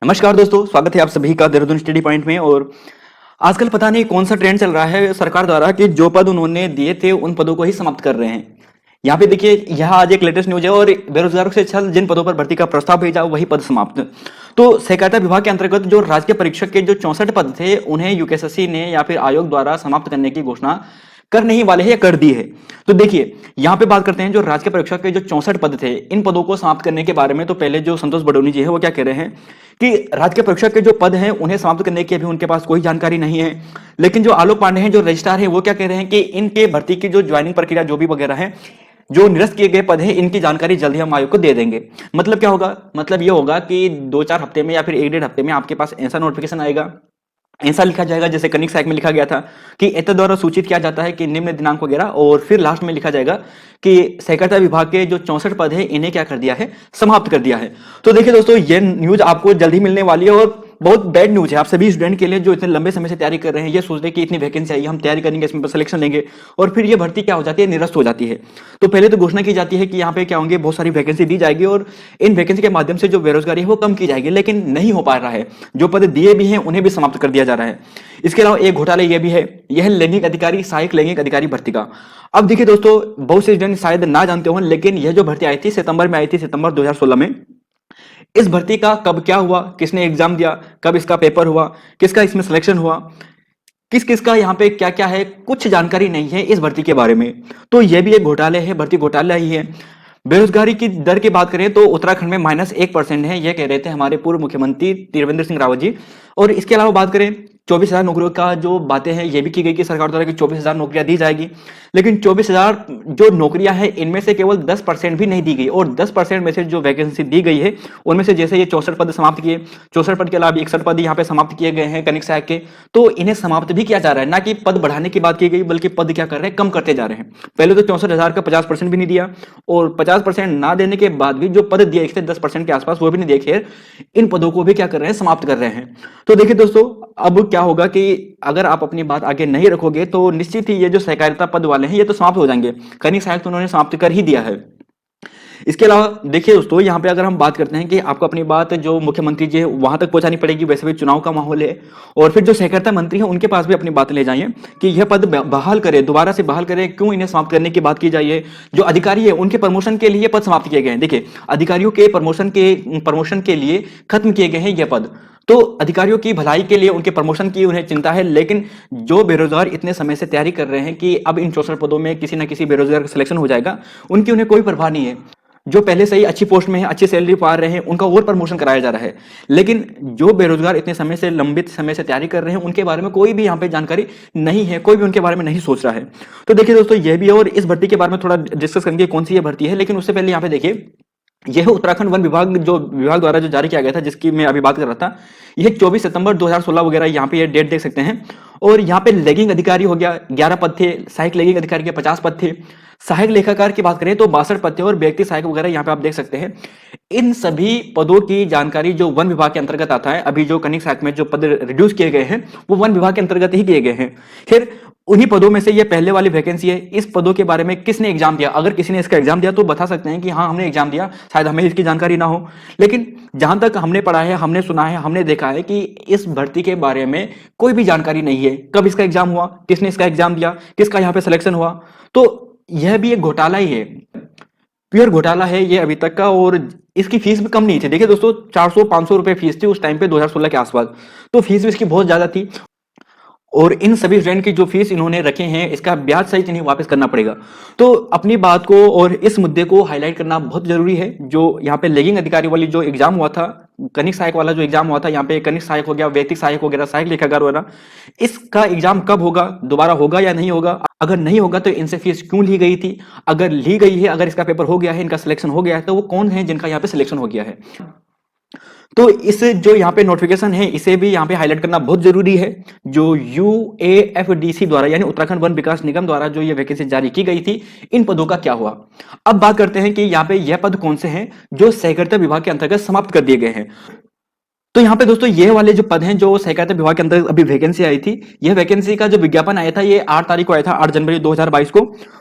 नमस्कार दोस्तों, स्वागत है आप सभी का देहरादून स्टडी पॉइंट में। और आजकल पता नहीं कौन सा ट्रेंड चल रहा है सरकार द्वारा कि जो पद उन्होंने दिए थे उन पदों को ही समाप्त कर रहे हैं। यहाँ पे देखिए, यहाँ आज एक लेटेस्ट न्यूज है और बेरोजगारों से छल जिन पदों पर भर्ती का प्रस्ताव भेजा वही पद समाप्त। तो सहकारिता विभाग के अंतर्गत जो राजकीय परीक्षक के जो 64 पद थे उन्हें यूकेएसएससी ने या फिर आयोग द्वारा समाप्त करने की घोषणा करने ही वाले हैं या कर दी है। तो देखिए, यहाँ पे बात करते हैं जो राजकीय परीक्षक के जो 64 पद थे इन पदों को समाप्त करने के बारे में। तो पहले जो संतोष बडोनी जी है वो क्या कह रहे हैं कि राजकीय परीक्षक के जो पद हैं उन्हें समाप्त करने की अभी उनके पास कोई जानकारी नहीं है। लेकिन जो आलोक पांडे हैं जो रजिस्ट्रार है वो क्या कह रहे हैं कि इनके भर्ती की जो ज्वाइनिंग प्रक्रिया जो भी वगैरह है, जो निरस्त किए गए पद हैं इनकी जानकारी जल्दी हम आयोग को दे देंगे। मतलब क्या होगा? मतलब ये होगा कि 2-4 हफ्ते में या फिर 1-1.5 हफ्ते में आपके पास ऐसा नोटिफिकेशन आएगा, ऐसा लिखा जाएगा जैसे कनिक सैक में लिखा गया था कि एतद द्वारा सूचित किया जाता है कि निम्न दिनांक वगैरह, और फिर लास्ट में लिखा जाएगा कि सहकारिता विभाग के जो 64 पद है इन्हें क्या कर दिया है, समाप्त कर दिया है। तो देखिए दोस्तों, ये न्यूज आपको जल्दी मिलने वाली है और बहुत बैड न्यूज है आप सभी स्टूडेंट के लिए जो इतने लंबे समय से तैयारी कर रहे हैं। ये सोच रहे हैं कि इतनी वैकेंसी आई, हम तैयारी करेंगे, इसमें सिलेक्शन लेंगे, और फिर ये भर्ती क्या हो जाती है, निरस्त हो जाती है। तो पहले तो घोषणा की जाती है कि यहाँ पे क्या होंगे, बहुत सारी वैकेंसी दी जाएगी और इन वैकेंसी के माध्यम से जो बेरोजगारी है वो कम की जाएगी, लेकिन नहीं हो पा रहा है। जो पद दिए भी हैं उन्हें भी समाप्त कर दिया जा रहा है। इसके अलावा एक घोटाला यह भी है, यह लैंगिक अधिकारी, सहायक लैंगिक अधिकारी भर्ती का। अब देखिए दोस्तों, बहुत से स्टूडेंट शायद ना जानते हो, लेकिन यह जो भर्ती आई थी सितंबर में आई थी, सितंबर 2016 में। इस भर्ती का कब क्या हुआ, किसने एग्जाम दिया, कब इसका पेपर हुआ, किसका इसमें सिलेक्शन हुआ, किस किस का यहाँ पे क्या क्या है, कुछ जानकारी नहीं है इस भर्ती के बारे में। तो यह भी एक घोटाले है, भर्ती घोटाला ही है। बेरोजगारी की दर की बात करें तो उत्तराखंड में -1% है, यह कह रहे थे हमारे पूर्व मुख्यमंत्री त्रिवेंद्र सिंह रावत जी। और इसके अलावा बात करें 24,000 नौकरियों का जो बातें हैं ये भी की गई कि सरकार द्वारा कि 24,000 नौकरियां दी जाएगी, लेकिन 24,000 जो नौकरियां हैं इनमें से केवल 10% भी नहीं दी गई। और 10% में से जो वैकेंसी दी गई है उनमें से जैसे ये 64 पद समाप्त किए, 64 पद के अलावा 61 पद यहाँ पे समाप्त किए गए हैं कनिक सहायक के, तो इन्हें समाप्त भी किया जा रहा है। ना कि पद बढ़ाने की बात की गई, बल्कि पद क्या कर रहे हैं, कम करते जा रहे हैं। पहले तो 64,000 का 50% भी नहीं दिया, और 50% ना देने के बाद भी जो पद दिए थे 10% के आसपास वो भी नहीं दिए। खैर, इन पदों को भी क्या कर रहे हैं, समाप्त कर रहे हैं। तो देखिए दोस्तों, अब क्या होगा कि अगर आप अपनी बात आगे नहीं रखोगे तो निश्चित ही ये जो सहकारिता पद वाले हैं ये तो समाप्त हो जाएंगे। कनिक सहायक तो उन्होंने समाप्त कर ही दिया है। इसके अलावा देखिए दोस्तों, यहाँ पे अगर हम बात करते हैं कि आपको अपनी बात जो मुख्यमंत्री जी है वहां तक पहुंचानी पड़ेगी, वैसे भी चुनाव का माहौल है, और फिर जो सहकारिता मंत्री है उनके पास भी अपनी बात ले जाइए कि यह पद बहाल करे, दोबारा से बहाल करे, क्यों इन्हें समाप्त करने की बात की जाइए। जो अधिकारी है उनके प्रमोशन के लिए पद समाप्त किए गए हैं। देखिए, अधिकारियों के प्रमोशन के लिए खत्म किए गए हैं ये पद। तो अधिकारियों की भलाई के लिए, उनके प्रमोशन की उन्हें चिंता है, लेकिन जो बेरोजगार इतने समय से तैयारी कर रहे हैं कि अब इन 64 पदों में किसी ना किसी बेरोजगार का सिलेक्शन हो जाएगा, उनकी उन्हें कोई परवाह नहीं है। जो पहले से ही अच्छी पोस्ट में है, अच्छी सैलरी पा रहे हैं, उनका और प्रमोशन कराया जा रहा है। लेकिन जो बेरोजगार इतने समय से, लंबित समय से तैयारी कर रहे हैं, उनके बारे में कोई भी यहाँ पे जानकारी नहीं है, कोई भी उनके बारे में नहीं सोच रहा है। तो देखिए दोस्तों, यह भी है। और इस भर्ती के बारे में थोड़ा डिस्कस करेंगे कौन सी ये भर्ती है, लेकिन उससे पहले यहाँ पे देखिए, यह उत्तराखंड वन विभाग जो विभाग द्वारा जो जारी किया गया था, जिसकी मैं अभी बात कर रहा था, यह 24 सितंबर 2016 वगैरह, यहाँ पे ये डेट देख सकते हैं। और यहाँ पे लैगिंग अधिकारी हो गया 11 पद थे, सहायक लैगिंग अधिकारी के 50 पद थे, सहायक लेखाकार की बात करें तो 62 पद थे, और व्यक्ति सहायक वगैरह यहाँ पे आप देख सकते हैं। इन सभी पदों की जानकारी जो वन विभाग के अंतर्गत आता है, अभी जो कनिक सहायक में जो पद रिड्यूस किए गए हैं वो वन विभाग के अंतर्गत ही किए गए हैं। फिर उन्हीं पदों में से ये पहले वाली वैकेंसी है। इस पदों के बारे में किसने एग्जाम दिया, अगर किसी ने इसका एग्जाम दिया तो बता सकते हैं कि हाँ हमने एग्जाम दिया, शायद हमें इसकी जानकारी ना हो। लेकिन जहां तक हमने पढ़ा है, हमने सुना है, हमने देखा है कि इस भर्ती के बारे में कोई भी जानकारी नहीं है। कब इसका एग्जाम हुआ, किसने इसका एग्जाम दिया, किसका यहाँ पे सिलेक्शन हुआ। तो यह भी एक घोटाला ही है, प्योर घोटाला है ये अभी तक का। और इसकी फीस भी कम नहीं थी। देखिए दोस्तों, 400-500 रुपए फीस थी उस टाइम पे 2016 के आसपास। तो फीस भी इसकी बहुत ज्यादा थी, और इन सभी स्टूडेंट की जो फीस इन्होंने रखे हैं इसका ब्याज सहित इन्हें वापस करना पड़ेगा। तो अपनी बात को और इस मुद्दे को हाईलाइट करना बहुत जरूरी है। जो यहाँ पे लैगिंग अधिकारी वाली जो एग्जाम हुआ था, कनिक सहायक वाला जो एग्जाम हुआ था, यहाँ पे कनिक सहायक हो गया, वैदिक सहायक वगैरह, सहायक लेखाकार वगैरह, इसका एग्जाम कब होगा, दोबारा होगा या नहीं होगा, अगर नहीं होगा तो इनसे फीस क्यों ली गई थी, अगर ली गई है, अगर इसका पेपर हो गया है, इनका सिलेक्शन हो गया है, तो वो कौन है जिनका यहाँ पे सिलेक्शन हो गया है। तो इस जो यहाँ पे नोटिफिकेशन है इसे भी यहाँ पे हाईलाइट करना बहुत जरूरी है। जो UAFDC द्वारा यानी उत्तराखंड वन विकास निगम द्वारा जो ये वैकेंसी जारी की गई थी, इन पदों का क्या हुआ। अब बात करते हैं कि यहाँ पे यह पद कौन से हैं जो सहकारिता विभाग के अंतर्गत समाप्त कर दिए गए हैं। तो यहाँ पे दोस्तों ये वाले जो पद हैं जो सहकारिता विभाग के अंदर अभी वैकेंसी आई थी, यह वैकेंसी का जो विज्ञापन आया था ये 8 तारीख को आया था, 8 जनवरी 2022 को,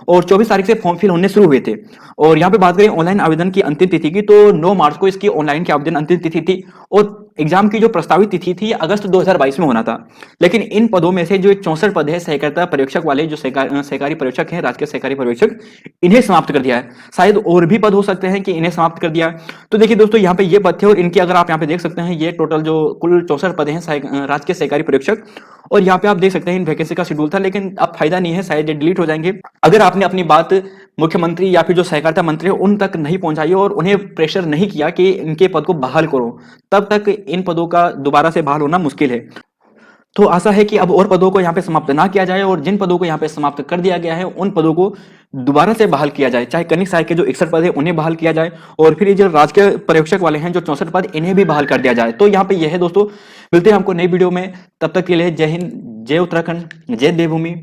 और 24 तारीख से फॉर्म फिल होने शुरू हुए थे। और यहाँ पे बात करें ऑनलाइन आवेदन की अंतिम तिथि की, तो 9 मार्च को इसकी ऑनलाइन की आवेदन अंतिम तिथि थी, और एग्जाम की जो प्रस्तावित तिथि थी अगस्त 2022 में होना था, लेकिन इन पदों में से जो 64 पद है सहकारिता पर्यवेक्षक वाले, जो सहकारी पर्यवेक्षक हैं, राजकीय सहकारी पर्यवेक्षक, इन्हें समाप्त कर दिया है। शायद और भी पद हो सकते हैं कि इन्हें समाप्त कर दिया। तो देखिए दोस्तों, यहाँ पे ये पद थे और इनकी अगर आप यहाँ पे देख सकते हैं, ये टोटल जो कुल 64 पद हैं राजकीय सहकारी पर्यवेक्षक, और यहाँ पे आप देख सकते हैं इन वैकेंसी का शेड्यूल था, लेकिन अब फायदा नहीं है, शायद ये डिलीट हो जाएंगे। अगर आपने अपनी बात मुख्यमंत्री या फिर जो सहकारिता मंत्री है उन तक नहीं पहुंचाई और उन्हें प्रेशर नहीं किया कि इनके पद को बहाल करो, तब तक इन पदों का दोबारा से बहाल होना मुश्किल है। तो आशा है कि अब और पदों को यहाँ पे समाप्त ना किया जाए और जिन पदों को यहाँ पे समाप्त कर दिया गया है उन पदों को दोबारा से बहाल किया जाए। चाहे कनिष्ठ सहायक के जो 61 पद है उन्हें बहाल किया जाए, और फिर ये जो राजकीय पर्यवेक्षक वाले हैं जो 64 पद, इन्हें भी बहाल कर दिया जाए। तो यहाँ पे यह है दोस्तों, मिलते हैं हमको नई वीडियो में, तब तक के लिए जय हिंद, जय उत्तराखंड, जय देवभूमि।